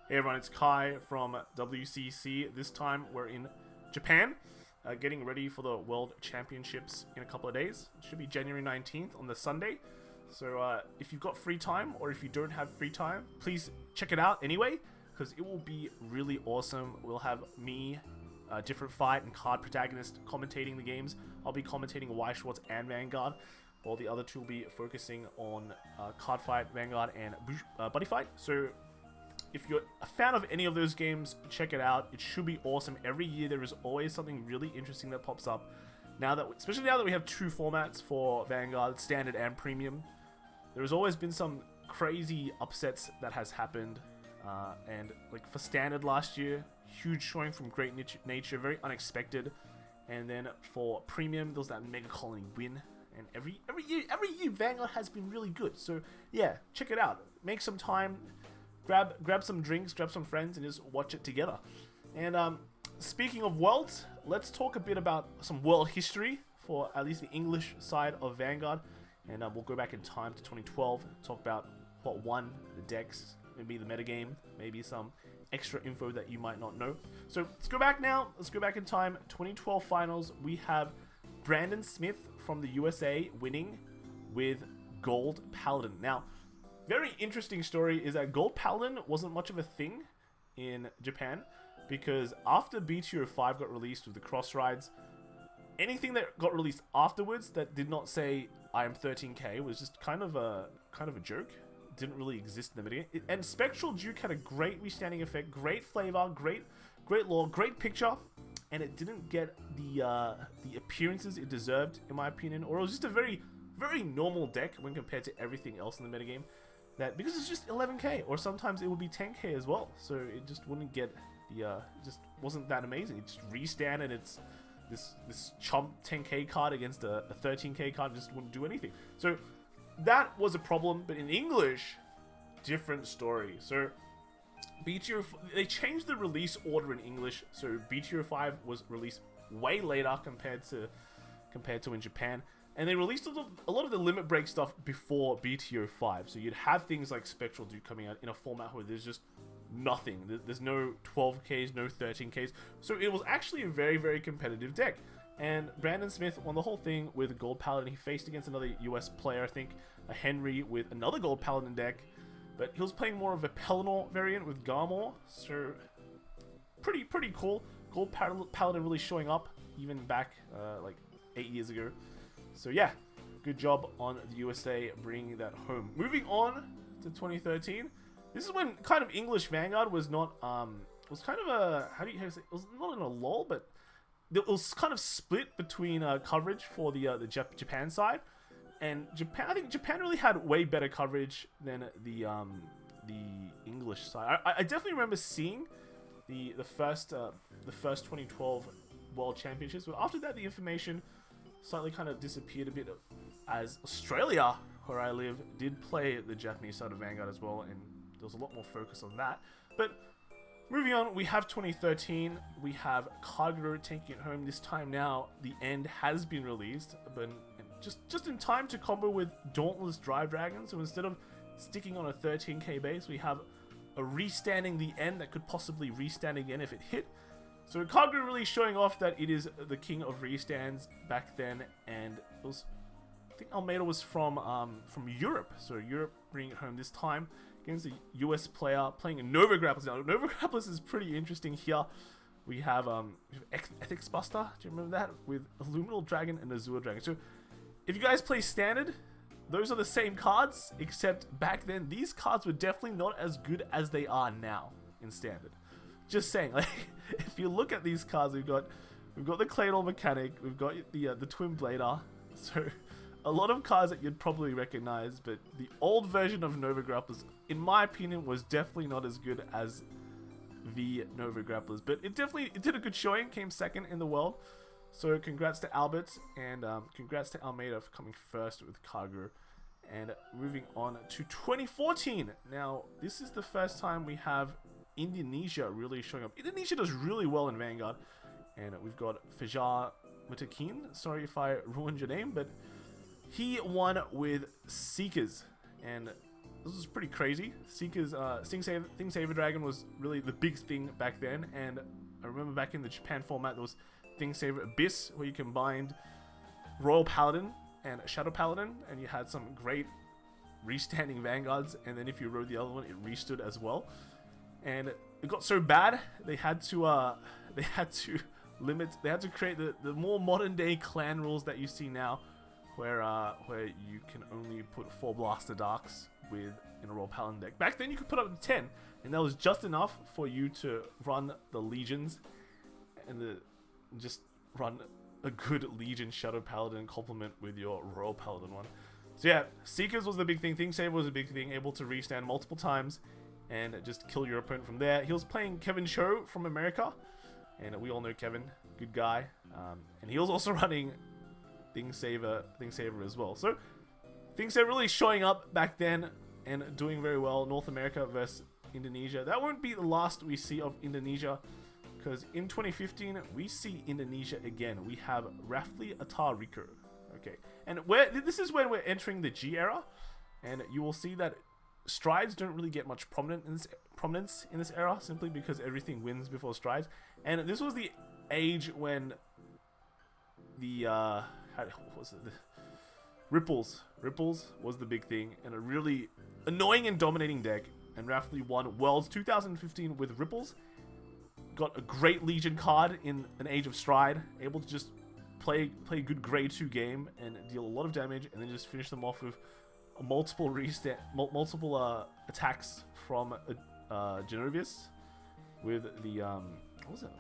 Hey everyone, it's Kai from WCC. This time we're in Japan, getting ready for the World Championships in a couple of days. It should be January 19th on the Sunday. So if you've got free time or if you don't have free time, please check it out anyway, because it will be really awesome. We'll have me, different fight and card protagonist commentating the games. I'll be commentating White Schwartz and Vanguard, while the other two will be focusing on card fight, Vanguard, and buddy fight. So if you're a fan of any of those games, check it out. It should be awesome. Every year there is always something really interesting that pops up. Now that, especially now that we have two formats for Vanguard, standard and premium, there's always been some crazy upsets that has happened. And like for standard last year, huge showing from Great Nature, very unexpected. And then for premium, there was that Mega Colony win. And every year Vanguard has been really good. So yeah, check it out. Make some time. Grab some drinks, grab some friends, and just watch it together. And speaking of worlds, let's talk a bit about some world history for at least the English side of Vanguard. And we'll go back in time to 2012, talk about what won, the decks, maybe the metagame, maybe some extra info that you might not know. So let's go back now. Let's go back in time. 2012 finals. We have Brandon Smith from the USA winning with Gold Paladin. Now, very interesting story is that Gold Paladin wasn't much of a thing in Japan, because after BTO 5 got released with the cross rides, anything that got released afterwards that did not say I am 13k was just kind of a joke. It didn't really exist in the video. And Spectral Duke had a great restanding effect, great flavor, great lore, great picture, and it didn't get the appearances it deserved, in my opinion. Or it was just a very normal deck when compared to everything else in the metagame. That because it's just 11k, or sometimes it would be 10k as well, so it just wouldn't get the it just wasn't that amazing. It just restand, and it's this chump 10k card against a 13k card, just wouldn't do anything. So that was a problem. But in English, different story. So BTO, they changed the release order in English, so BTO 5 was released way later compared to in Japan. And they released a lot of the limit break stuff before BTO 5. So you'd have things like Spectral Duke coming out in a format where there's just nothing. There's no 12Ks, no 13Ks. So it was actually a very competitive deck. And Brandon Smith won the whole thing with Gold Paladin. He faced against another US player, I think, a Henry, with another Gold Paladin deck. But he was playing more of a Pelennor variant with Garmor. So pretty cool. Gold Paladin really showing up even back like 8 years ago. So yeah, good job on the USA bringing that home. Moving on to 2013, this is when kind of English Vanguard was not was kind of a how do you say, it was not in a lull, but it was kind of split between coverage for the Japan side and Japan. I think Japan really had way better coverage than the English side. I definitely remember seeing the first 2012 World Championships, but after that the information slightly kind of disappeared a bit, as Australia, where I live, did play the Japanese side of Vanguard as well, and there was a lot more focus on that. But moving on, we have 2013. We have Kagura taking it home. This time now, the end has been released, but just in time to combo with Dauntless Drive Dragon. So instead of sticking on a 13k base, we have a restanding the end that could possibly restand again if it hit. So Kagura really showing off that it is the king of restands back then, and it was, I think Almeida was from Europe, so Europe bringing it home this time against a US player playing a Nova Grapplers. Now Nova Grapplers is pretty interesting here. We have Ethics Buster, do you remember that? With Illuminal Dragon and Azure Dragon. So if you guys play Standard, those are the same cards, except back then these cards were definitely not as good as they are now in Standard. Just saying, like, if you look at these cards, we've got the Claydol Mechanic, we've got the Twin Blader, so a lot of cards that you'd probably recognize. But the old version of Nova Grapplers, in my opinion, was definitely not as good as the Nova Grapplers. But it did a good showing, came second in the world. So congrats to Albert, and congrats to Almeida for coming first with Kagura. And moving on to 2014. Now, this is the first time we have Indonesia really showing up. Indonesia does really well in Vanguard, and we've got Fajar Mutakin. Sorry if I ruined your name, but he won with Seekers, and this was pretty crazy. Seeker's Thing Saver Dragon was really the big thing back then, and I remember back in the Japan format there was Thing Saver Abyss, where you combined Royal Paladin and Shadow Paladin, and you had some great restanding Vanguards, and then if you rode the other one, it restood as well. And it got so bad they had to create the more modern day clan rules that you see now, where you can only put 4 Blaster Darks in a Royal Paladin deck. Back then you could put up to 10, and that was just enough for you to run the Legions and just run a good Legion Shadow Paladin complement with your Royal Paladin one. So yeah, Seekers was the big thing. Thing Saver was a big thing, able to restand multiple times and just kill your opponent from there. He was playing Kevin Cho from America, and we all know Kevin, good guy. And he was also running Thing Saver as well. So Thing Saver really showing up back then and doing very well. North America versus Indonesia. That won't be the last we see of Indonesia, because in 2015 we see Indonesia again. We have Rafli Attar Rico. Okay, and this is when we're entering the G era, and you will see that strides don't really get much prominence in this era, simply because everything wins before strides. And this was the age when the Ripples was the big thing, and a really annoying and dominating deck. And Rafli won Worlds 2015 with Ripples. Got a great Legion card in an Age of Stride, able to just play a good grade 2 game and deal a lot of damage, and then just finish them off with multiple attacks from Genovius with the what was it?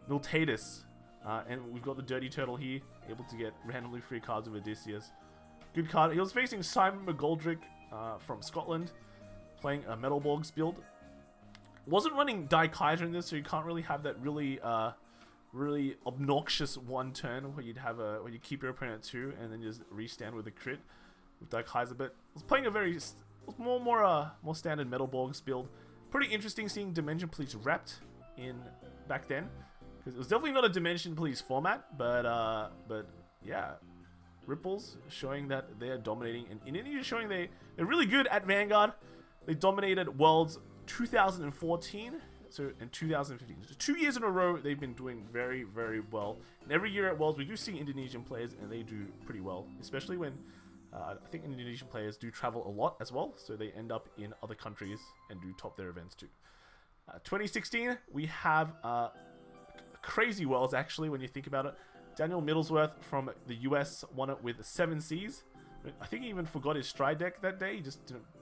Miltatus. And we've got the Dirty Turtle here, able to get randomly free cards of Odysseus. Good card. He was facing Simon McGoldrick from Scotland, playing a Metal Borgs build. Wasn't running Die Kaiser in this, so you can't really have that really obnoxious one turn where where you keep your opponent at 2 and then just restand with a crit with Die Kaiser. But was playing a more standard Metal Borgs build. Pretty interesting seeing Dimension Police repped in back then, because it was definitely not a Dimension Police format, but yeah, Ripples showing that they are dominating, and Indonesia showing they're really good at Vanguard. They dominated Worlds 2014, so in 2015. So 2 years in a row, they've been doing very, very well. And every year at Worlds, we do see Indonesian players, and they do pretty well, especially when I think Indonesian players do travel a lot as well, so they end up in other countries and do top their events too. 2016, we have crazy Worlds, actually, when you think about it. Daniel Middlesworth from the US won it with 7 Cs. I think he even forgot his Stride deck that day. He just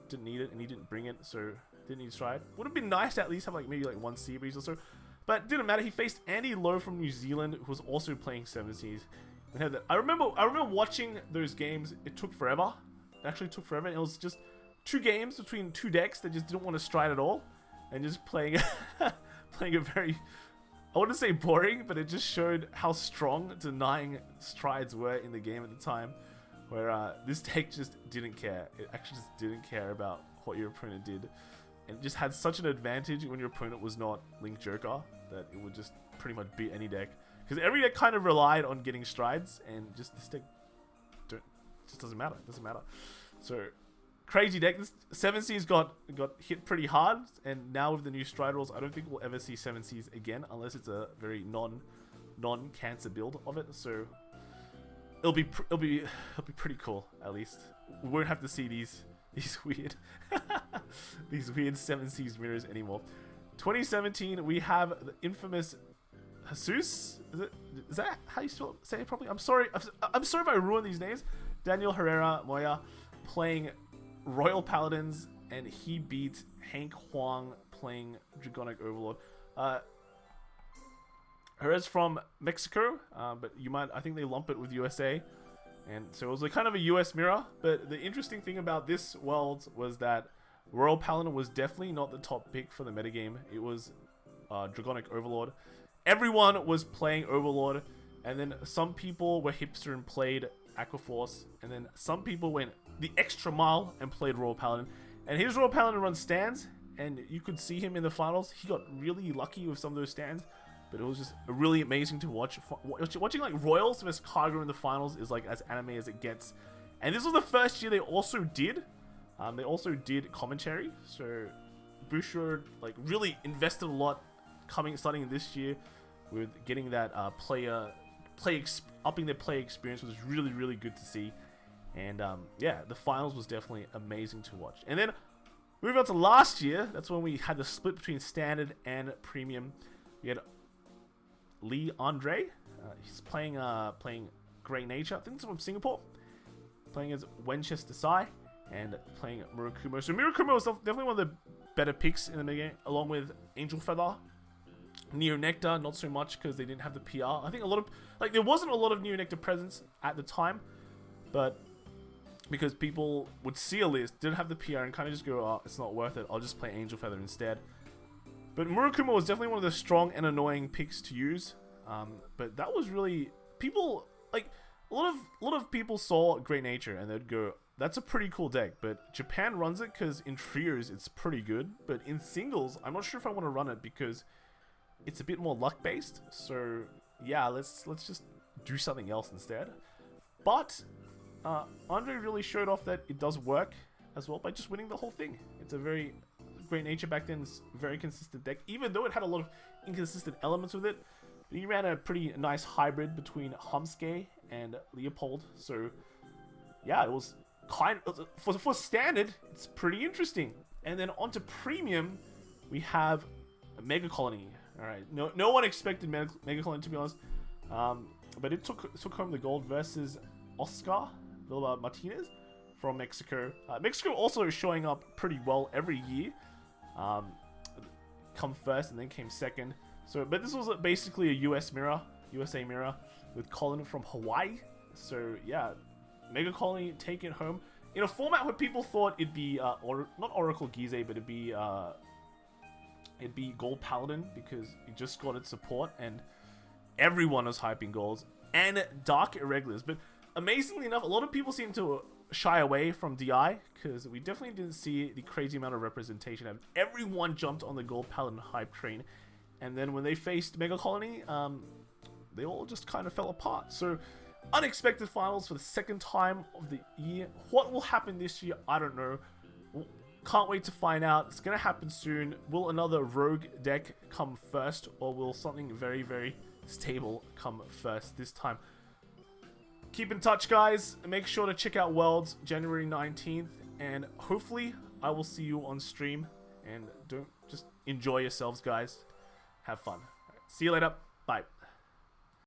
didn't need it, and he didn't bring it, so didn't need Stride. Would have been nice to at least have maybe 1 Sea Breeze or so, but didn't matter. He faced Andy Lowe from New Zealand, who was also playing 7 Cs. I remember watching those games. It took forever. It actually took forever. It was just 2 games between 2 decks that just didn't want to Stride at all, and just playing playing a very, I wouldn't say boring, but it just showed how strong denying strides were in the game at the time, where this deck just didn't care. It actually just didn't care about what your opponent did, and it just had such an advantage when your opponent was not Link Joker that it would just pretty much beat any deck, because every deck kind of relied on getting strides, and just this deck just doesn't matter. It doesn't matter. So crazy deck. This 7Cs got hit pretty hard, and now with the new Stride rules, I don't think we'll ever see 7Cs again unless it's a very non-cancer build of it. So it'll be pretty cool. At least we won't have to see these weird these weird 7Cs mirrors anymore. 2017, we have the infamous Jesus. Is that how you say it properly? I'm sorry if I ruined these names. Daniel Herrera Moya playing Royal Paladins, and he beat Hank Huang playing Dragonic Overlord. Herrera's from Mexico, but I think they lump it with USA, and so it was kind of a US mirror. But the interesting thing about this World was that Royal Paladin was definitely not the top pick for the metagame. It was Dragonic Overlord. Everyone was playing Overlord, and then some people were hipster and played Aquaforce, and then some people went the extra mile and played Royal Paladin. And his Royal Paladin runs stands, and you could see him in the finals. He got really lucky with some of those stands, but it was just really amazing to watch. Watching Royals versus Kagura in the finals is as anime as it gets, And this was the first year they also did commentary. So Busho like really invested a lot starting this year with getting that upping their play experience, which was really, really good to see. And yeah, the finals was definitely amazing to watch. And then moving on to last year, that's when we had the split between standard and premium. We had Lee Andre. He's playing Great Nature. I think it's from Singapore. Playing as Winchester Sai and playing Murakumo. So Murakumo was definitely one of the better picks in the game, along with Angel Feather. Neo Nectar, not so much because they didn't have the PR. I think there wasn't a lot of Neo Nectar presence at the time, but because people would see a list, didn't have the PR, and kind of just go, oh, it's not worth it, I'll just play Angel Feather instead. But Murakumo was definitely one of the strong and annoying picks to use. But that was really, people, like, a lot of people saw Great Nature and they'd go, that's a pretty cool deck, but Japan runs it because in trios it's pretty good, but in singles, I'm not sure if I want to run it because it's a bit more luck based. So yeah, let's just do something else instead. But Andre really showed off that it does work as well by just winning the whole thing. It's a very Great Nature back then, is very consistent deck, even though it had a lot of inconsistent elements with it. He ran a pretty nice hybrid between Humske and Leopold. So yeah, it was for standard, it's pretty interesting. And then onto premium, we have Mega Colony. All right, no one expected Mega Colony, to be honest, but it took home the gold versus Oscar Vilma Martinez from Mexico. Mexico also showing up pretty well every year. Come first and then came second. So, but this was basically a USA mirror with Colin from Hawaii. So yeah, Mega Colony taking it home in a format where people thought it'd be not Oracle Gize, but it'd be Gold Paladin because it just got its support and everyone was hyping golds and Dark Irregulars. But amazingly enough, a lot of people seem to shy away from DI because we definitely didn't see the crazy amount of representation. Everyone jumped on the Gold Paladin hype train, and then when they faced Mega Colony, they all just kind of fell apart. So unexpected finals for the second time of the year. What will happen this year? I don't know. Can't wait to find out. It's gonna happen soon. Will another rogue deck come first, or will something very, very stable come first this time? Keep in touch, guys. Make sure to check out Worlds January 19th, and hopefully I will see you on stream. And don't just enjoy yourselves, guys. Have fun. All right, see you later.